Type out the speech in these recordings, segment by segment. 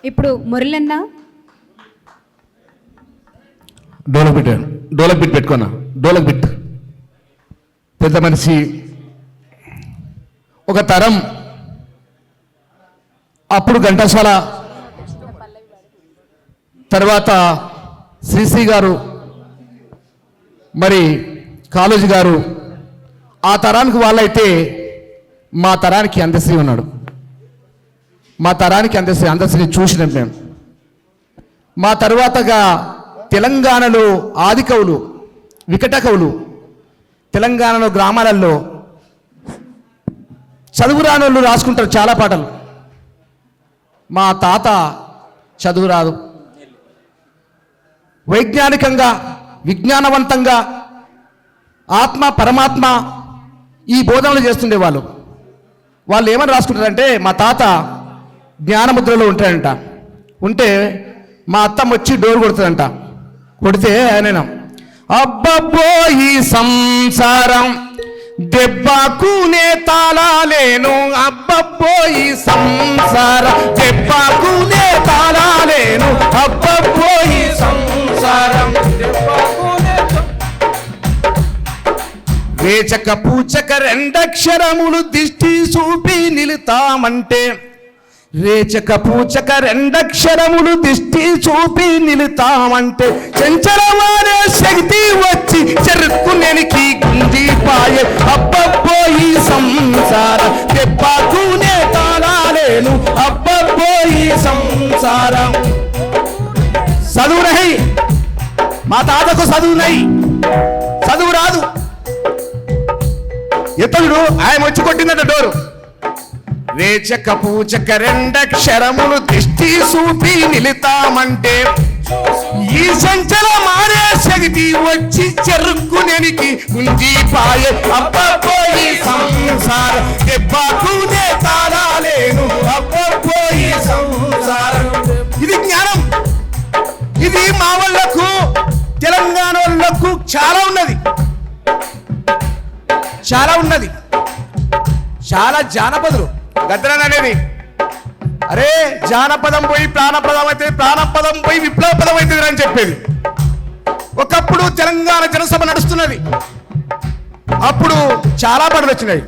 ఇప్పుడు మురళన్న డోలక్ బిట్ పెట్టుకున్నా. డోలక్ బిట్ పెద్ద మనిషి. ఒక తరం అప్పుడు ఘంటసాల, తర్వాత శ్రీశ్రీ గారు, మరి కాళోజీ గారు, ఆ తరానికి వాళ్ళైతే మా తరానికి అందశ్రీ ఉన్నాడు. మా తరానికి అందశ్రీ చూసినాం మేము. మా తరువాతగా తెలంగాణలో ఆది కవులు, వికట కవులు, తెలంగాణలో గ్రామాలలో చదువు రానోళ్ళు రాసుకుంటారు చాలా పాటలు. మా తాత చదువు రాదు, వైజ్ఞానికంగా విజ్ఞానవంతంగా ఆత్మ పరమాత్మ ఈ బోధనలు చేస్తుండేవాళ్ళు. వాళ్ళు ఏమని రాసుకుంటారంటే, మా తాత జ్ఞానముద్రలో ఉంటాడంట. ఉంటే మా అత్తమ్మ వచ్చి డోర్ కొడుతుందంట. కొడితే ఆయన, అబ్బబ్బో ఈ సంసారం దెబ్బకునే తాళాలేను, అబ్బబ్బో ఈ సంసారం దెబ్బకునే తాళాలేను, అబ్బబ్బో ఈ సంసారం వేచక పూచక రెండక్షరములు దిష్టి చూపి నిలుతామంటే, రేచక పూచక రెండక్షరములు దిష్టి చూపి నిలుతామంటే, చెంచలమానే శక్తి వచ్చి చెరుక్కునేనికి గుంజిపాయే, అబ్బబ్బో ఈ సంసారం దెబ్బకునే తాళాలేను, అబ్బబ్బో ఈ సంసారం. చదువు నహి, మా తాతకు చదువు నహి, చదువు రాదు. ఎత్తడు ఆయన వచ్చి కొట్టిందట డోరు. రేచక పూచక రెండక్షరములు దిష్టి చూపి నిలుతామంటే, ఈ సంచల మారే శక్తి వచ్చి చెరుక్కునేనికి గుంజిపాయే, అబ్బబ్బో ఈ సంసారం దెబ్బకునే తాళాలేను, అబ్బబ్బో ఈ సంసారం. ఇది జ్ఞానం. ఇది మా వాళ్ళకు, తెలంగాణ వాళ్ళకు చాలా ఉన్నది, చాలా ఉన్నది. చాలా జానపదులు గద్రన్ అనేది. అరే జానపదం పోయి ప్రాణపదం అయితే, ప్రాణపదం పోయి విప్లవ పదం అవుతుంది అని చెప్పేది. ఒకప్పుడు తెలంగాణ జనసభ నడుస్తున్నది. అప్పుడు చాలా పాటలు వచ్చినాయి.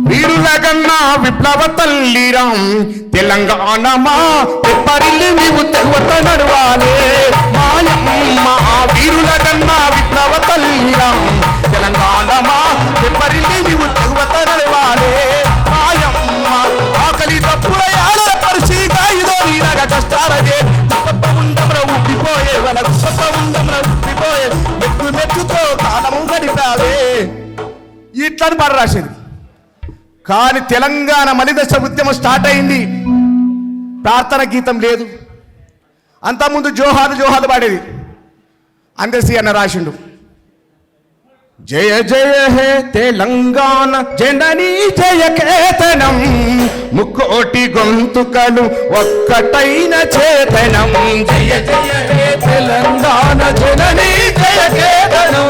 వీరులగన్నా విప్లవ తల్లిరాం తెలంగాణ మా పెప్పరిల్లి నీవు తెగువత నడవాలే, మాయమ్మ వీరులగన్నా విప్లవ తల్లిరాం తెలంగాణ మా పెప్పరిల్లి నీవు తెగువత నడవాలే, మాయమ్మ ఆకలి తప్పులయాల పరిశీగా ఇదో నీరగ కష్టాలదే, గొప్ప ఉండమ్ర ఉబ్బిపోయే వాళ్ళకు గొప్ప ఉండమ్ర ఉబ్బిపోయే, మెట్టు మెట్టుతో కాలము గడిపావే, ఇట్లని పాట రాసేది. కానీ తెలంగాణ మలిదశ ఉద్యమం స్టార్ట్ అయింది. ప్రార్థన గీతం లేదు. అంతకుముందు జోహాలు జోహాలు పాడేది. అందశ్రీ అన్న రాసిండు, జయ జయ హే తెలంగాణ జననీ జయ కేతనం, ముక్కోటి గొంతుకలు ఒక్కటైన చేతనం, జయ జయ హే తెలంగాణ జననీ జయ కేతనం,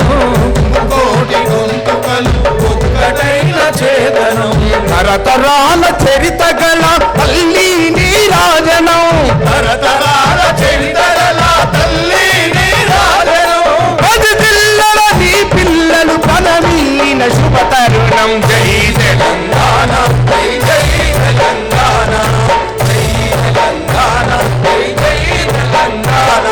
ముక్కోటి గొంతుకలు ఒక్కటైన చేతనం, తరతరాల చరిత గల తల్లి నీరాజనం, తరతరాల చరిత గల తల్లి నీరాజనం, 10 జిల్లాల నీ పిల్లలు కనమీన శుభ తరుణం, జై తెలంగాణ జై జై తెలంగాణ, జై తెలంగాణ జై జై తెలంగాణ.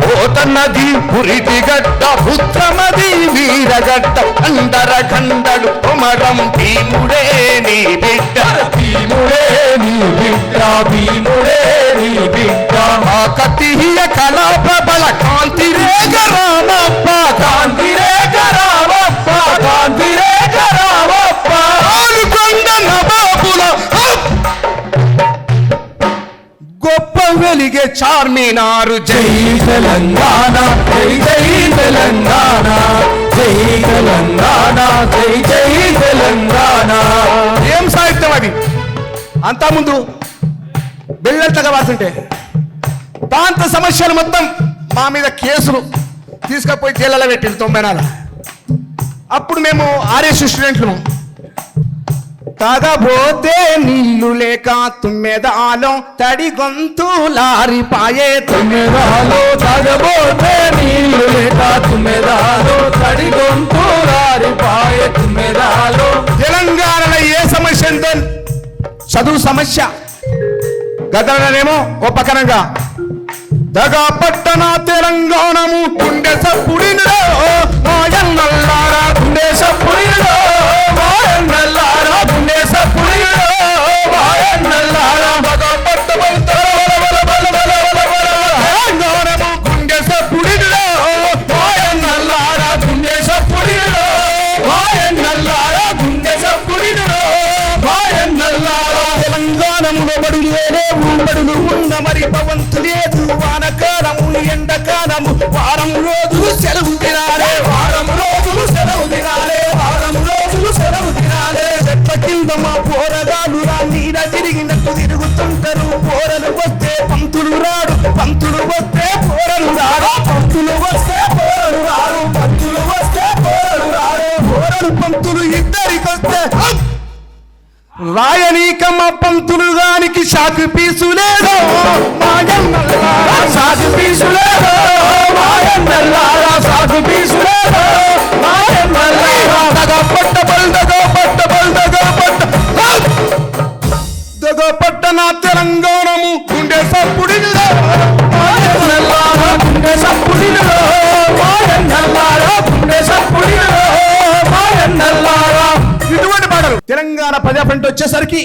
పోతన్నది పురిటిగడ్డ పుత్రమది వీరగడ్డ, అందర ఖండలు కుమరం భీముడే నీ బిడ్డ, భీముడే నీ బిడ్డ, భీముడే నీ బిడ్డ, కాకతీయ కళా ప్రబల కాంతిరేగ రామప్ప, కాంతిరేగ రామప్ప, కాంతిరేగ రామప్ప, ఆలుకొండ నవాబుల గొప్ప వెలిగే చార్మినారు, జై తెలంగాణ జై జై తెలంగాణ, జై తెలంగాణ జై జై తెలంగాణ. ఏం సాహిత్యం అది. అంతకుముందు బెల్లెంతగా వాసుంటే ప్రాంత సమస్యలు మొత్తం మా మీద కేసులు తీసుకపోయి జైళ్ళలో పెట్టింది 90 నాలు. అప్పుడు మేము ఆర్ఎస్ స్టూడెంట్లు తాగబోతే నీళ్లు లేక తుమ్మెదాలో తడి గొంతులారిపాయే తుమ్మెదాలో తాగబోతే నీళ్లు లేక తుమ్మెదాలో తడి గొంతులారిపాయే తుమ్మెదాలో. తెలంగాణలో ఏ సమస్య ఉందో చదువు సమస్య, గదలనేమో ఓ పక్కనంగా దగా పట్టణ తెలంగాణము గుండె సప్పుడిలో మాయన్నల్లారా గుండె సప్పుడిలో మాయన్నల్లారా గుండె సప్పుడిలో మాయన్నల్లారా దగా పట్టణ తెలంగాణము గుండె సప్పుడిలో మాయన్నల్లారా గుండె సప్పుడిలో మాయన్నల్లారా గుండె సప్పుడిలో మాయన్నల్లారా. తెలంగాణములో బడులు లేవు, బడులు ఉన్న మరి పవంతు లేదు, వానకాలము ఎండకాలము వారం రోజులు సెలవు తినాలే, వారం రోజులు సెలవు తినాలే, వారం రోజులు సెలవు తినాలే. చెట్ల కింద మా పోరగాలు నీడ తిరిగినట్టు తిరుగుతుంటారు, పోరలు వస్తే పంతులు రాడు, పంతులు వస్తే పోరలు రాడు, పంతులు వస్తే పోరలు రాడు, పంతులు వస్తే పోరలు రాడు. పోరలు పంతులు ఇద్దరికొస్తే రాయనీకమ్మ పంతులు గానికి షాకు పీసు లేదో మాయన్నల్లారా, షాకు పీసు లేదో మాయన్నల్లారా, షాకు పీసు లేదో మాయన్నల్లారా. దగా పట్టబల్ దగా పట్టబల్ దగా పట్ట దగా పట్టణ తెలంగాణము గుండె సప్పుడిలో మాయన్నల్లారా గుండె సప్పుడిలో మాయన్నల్లారా గుండె సప్పుడిలో మాయన్నల్లారా. ఇటువంటి పాటలు తెలంగాణ ప్రజాఫ్రంట్ వచ్చేసరికి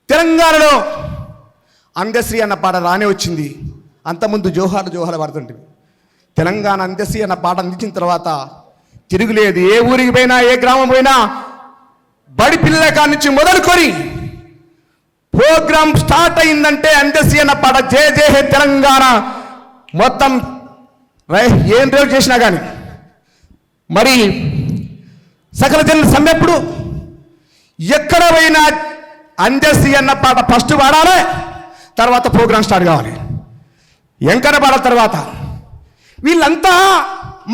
తెలంగాణలో అందశ్రీ అన్న పాట రానే వచ్చింది. అంతకుముందు జోహార్ జోహార్ పాడుతుంటుంది. తెలంగాణ అందశ్రీ అన్న పాట అందించిన తర్వాత తిరుగులేదు. ఏ ఊరికి పోయినా ఏ గ్రామం పోయినా బడి పిల్లల కాడి నుంచి మొదలుకొని ప్రోగ్రామ్ స్టార్ట్ అయిందంటే అందశ్రీ అన్న పాట జయ జయ హే తెలంగాణ మొత్తం ఏం రేపు చేసినా కానీ మరి సకల జనుల సమ్మెప్పుడు ఎక్కడ పోయినా అందశ్రీ అన్న పాట ఫస్ట్ పాడాలి, తర్వాత ప్రోగ్రామ్ స్టార్ట్ కావాలి. ఎంకన పాడాల తర్వాత వీళ్ళంతా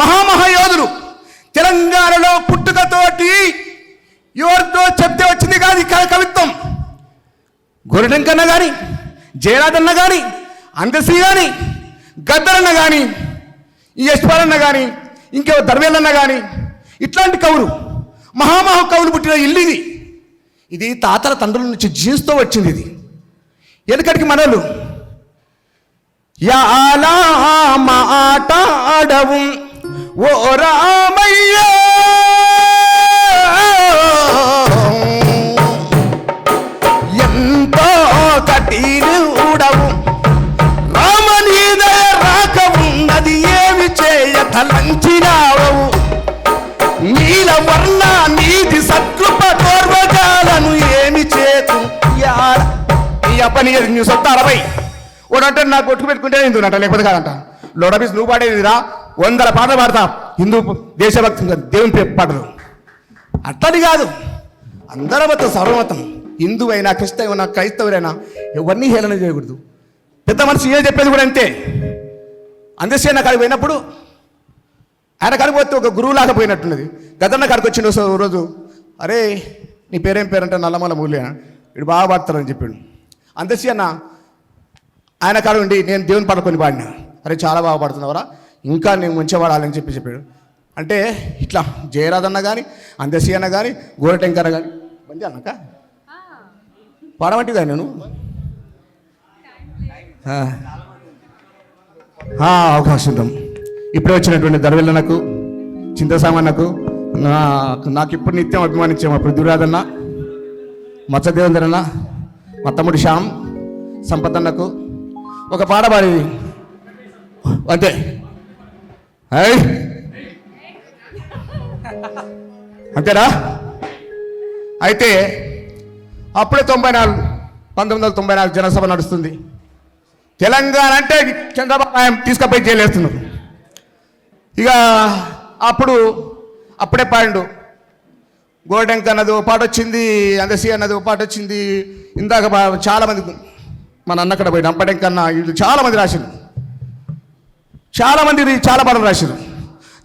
మహామహాయోధులు. తెలంగాణలో పుట్టుకతోటి ఎవరితో చెప్తే వచ్చింది కాదు కవిత్వం. గొర్రెంకన్న కానీ, జయరాజన్న కానీ, అందశ్రీ కానీ, గద్దరన్న కానీ, ఈ యశ్వరన్న కానీ, ఇంకో ధర్మేలన్న కానీ, ఇట్లాంటి కవులు మహామహా కవులు పుట్టిన ఇల్లు ఇది. ఇది తాతల తండ్రుల నుంచి జీన్స్తో వచ్చింది. ఇది ఎందుకటికి మనలు యాలా మాట ఆడవు ఓ రామయ్య ఎంతో కఠినుడవు రామని దయ రాక ఉన్నది ఏమి చేయ తలంచినావు నీల వర్ణ నీతి సత్కృప కోర్వజాలను ఏమి చేతు ఈ అప్పని నీ సొంత 60 ఓడంటే నాకు కొట్టుకు పెట్టుకుంటే హిందూ అంట, లేకపోతే కాదంట. లోడబీస్ నువ్వు పాడేదిరా 100 పాటలు పాడతా హిందూ దేశభక్తి దేవుని పాటలు. అట్లని కాదు, అందరూ మతం సర్వమతం, హిందూ అయినా క్రిస్తైనా క్రైస్తవులైనా ఎవరిని హేళన చేయకూడదు. పెద్ద మనిషి ఏం చెప్పేది కూడా అంతే. అందశ్రీ అన్న కాడికి పోయినప్పుడు ఆయన కాడిపోతే ఒక గురువులాగా పోయినట్టున్నది. గదన్న కాడికి వచ్చిన రోజు అరే నీ పేరేం పేరంటే నల్లమల్ల మూలే ఇటు బాగా పాడతారని చెప్పాడు. అందశ్రీ అన్న ఆయన కాడ ఉండి నేను దేవుని పాట కొన్ని పాడినా, అరే చాలా బాగా పాడుతున్నావరా, ఇంకా నేను మంచిగా పాడాలని చెప్పాడు. అంటే ఇట్లా జయరాజన్న కానీ, అందశ్రీ అన్న కానీ, గోరటెంకర కానీ మంచి అన్నాక పాడమంటే కానీ నేను అవకాశం ఉంటాం. ఇప్పుడే వచ్చినటువంటి దర్వెల్లనకు, చింతసామన్నకు, నాకు ఇప్పుడు నిత్యం అభిమానించాము అప్పుడు దుర్రాదన్న, మత్స్యదేవేంద్రన్న, మా తమ్ముడు శ్యామ్, సంపతన్నకు ఒక పాట పాడి అంతే. అంతేనా? అయితే అప్పుడే 1994 జనసభ నడుస్తుంది. తెలంగాణ అంటే చంద్రబాబు నాయుడు తీసుకుపోయి జైలేస్తున్నారు. ఇక అప్పుడే పాడిండు. గోల్డెంక్ అన్నది ఓ పాట వచ్చింది, అందశ్రీ అన్నది ఓ పాట వచ్చింది. ఇందాక చాలామంది మన అన్నక్కడ పోయి నంపడెంక్ అన్న వీళ్ళు చాలామంది రాశారు, చాలామంది చాలా పాటలు రాశారు.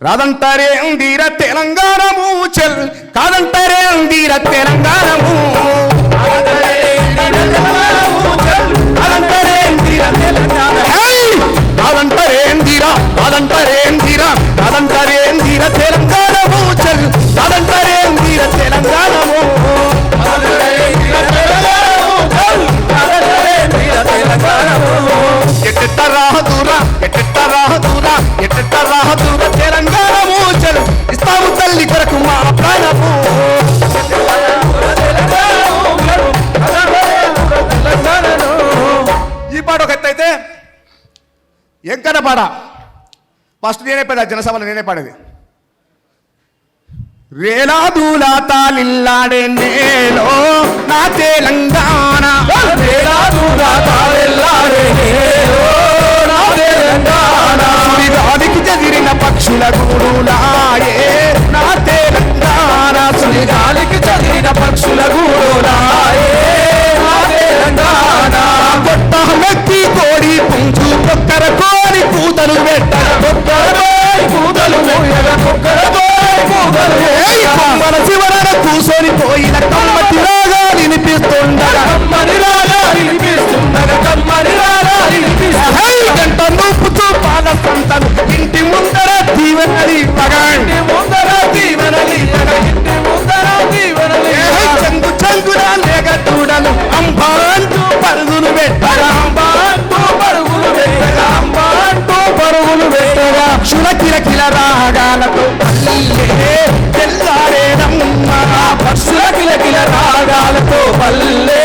రాదంటారే ఉందీర తెలంగాణ మూచల్ కాదంటారే ఉందీర తెలంగాణము కాదంటారేందీర తెలంగాణ మూచల్ కాదంటారేందీర తెలంగాణము ఎట్టెట్ట రాహదూరా తెలంగాణ మూచల్ ఇస్తాము తల్లి కొరకు మా ప్రాణము ఈ పాట ఒక ఎత్తు అయితే ఎంకన్న పాట ఫస్ట్ నేనే పాడా జనసభలో నేనే పాడేది రేలాదూలా తాలిల్లాడే నేలో నా తెలంగాణ రేలాదూలా తాలిల్లాడే నేలో నా తెలంగాణ సుడిగాలికి చెదిరిన పక్షుల గూడులాయే నా తెలంగాణ సుడిగాలికి చెదిరిన పక్షుల గూడులాయే నా తెలంగాణ కొత్త మెక్కి కోడి పుంజు కొక్కర కోడి కూతలు పెట్టర కొక్కర కూతలు మన శివరణ కూసోని పోయిన కమ్మటి రాగా వినిపిస్తుండగా గంట నూపుతూ పాల సంతను ఇంటి ముందర దీవెనలి చంగు చంగున లేక చూడలు అంబా అంటూ పరుగులు పెట్టగా క్షుల కిలకిల రాగాలతో తెల్లారేనమ్మా పక్షుల కిలకిల రాగాలతో పల్లె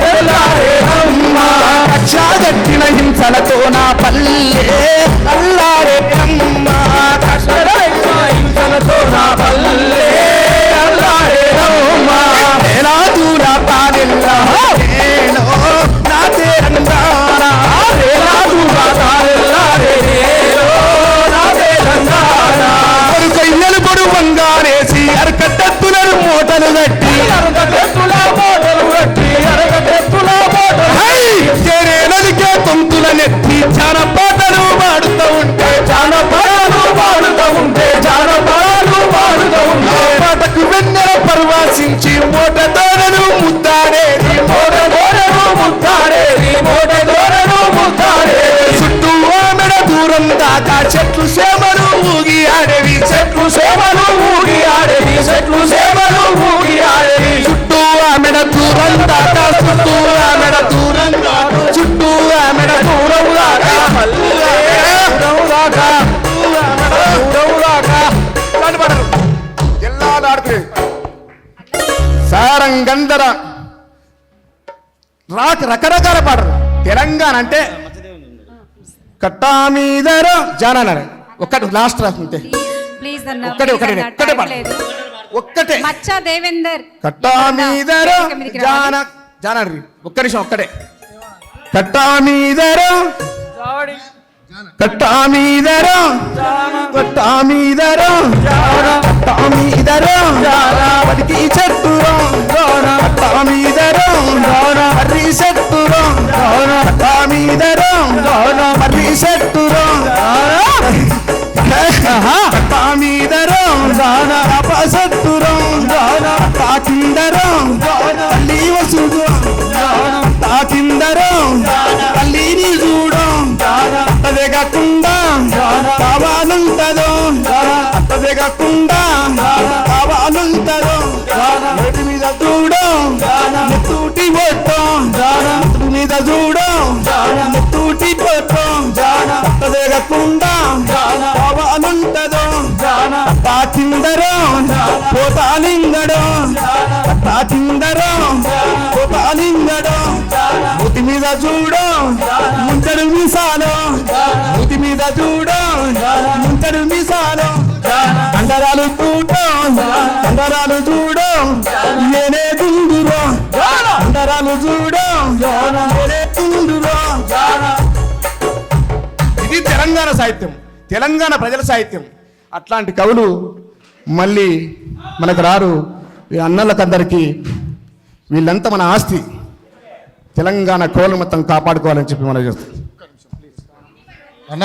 తెల్లారేనమ్మా రక్షాగట్టిన హింసలతో నా పల్లె అల్లారేనమ్మా హింసలతో నా పల్లె అల్లారేనమ్మా ఎలా దూర పాలెల్లా నా తెలంగాణ ఎలా దూర కయ్యలు పొడు బంగారేసి అరకట్టెత్తులను మూటలు కట్టి నదికే తొంతుల నెత్తి జానపాటలు పాడుతూ ఉంటే పాటకు వెన్నెల పర్వాసించి మోట దోరను ముద్దాడేది చుట్టూ ఆమెడ దూరం దాకా చెట్లు సేమలు ఊగి ఆడేవి చుట్టూ ఆమెడ దూరం దాకా చుట్టూ ఆమెడ దూరం దాకా సారంగంధర రకరకాల పాటలు తెలంగాణ అంటే కట్టా మీదర జానారు ఒక్కటి లాస్ట్ రాకుంటే ఒక్కటే మచ్చా దేవేందర్ కట్టా మీదర జానరి ఒక్క నిమిషం ఒక్కటే కట్టా మీదర పడికి చెట్టురా కట్టా మీదర మర్రి చెట్టురా కట్టా మీదర మర్రి చెట్టురా కట్టా మీదర సట్టురా తాకిందరా తల్లి వసుడు తాకిందరా తల్లిని చూడం అదే కాకుండా కావాలంటదో అదే కాకుండా కావాలంటదో నోటి మీద చూడం ముత్తూటి పోతాం ముత్తు మీద చూడం ముత్తూటి పోతాం అదే కాకుండా కావాలంటదో తాకిందరో పోతాలింగడో తాకిందరో పోతాలింగడో ముతి మీద చూడం ముంతడు మీసాలో ముతి మీద చూడం ముంతడు మీసాలో కండరాలు చూడం ఏనే గుండురో కండరాలు చూడం ఏనే గుండురో. ఇది తెలంగాణ సాహిత్యం, తెలంగాణ ప్రజల సాహిత్యం. అట్లాంటి కవులు మళ్ళీ మనకు రారు. ఈ అన్నలకందరికీ వీళ్ళంతా మన ఆస్తి. తెలంగాణ కవులు మొత్తం కాపాడుకోవాలని చెప్పి మనం చేస్తాం.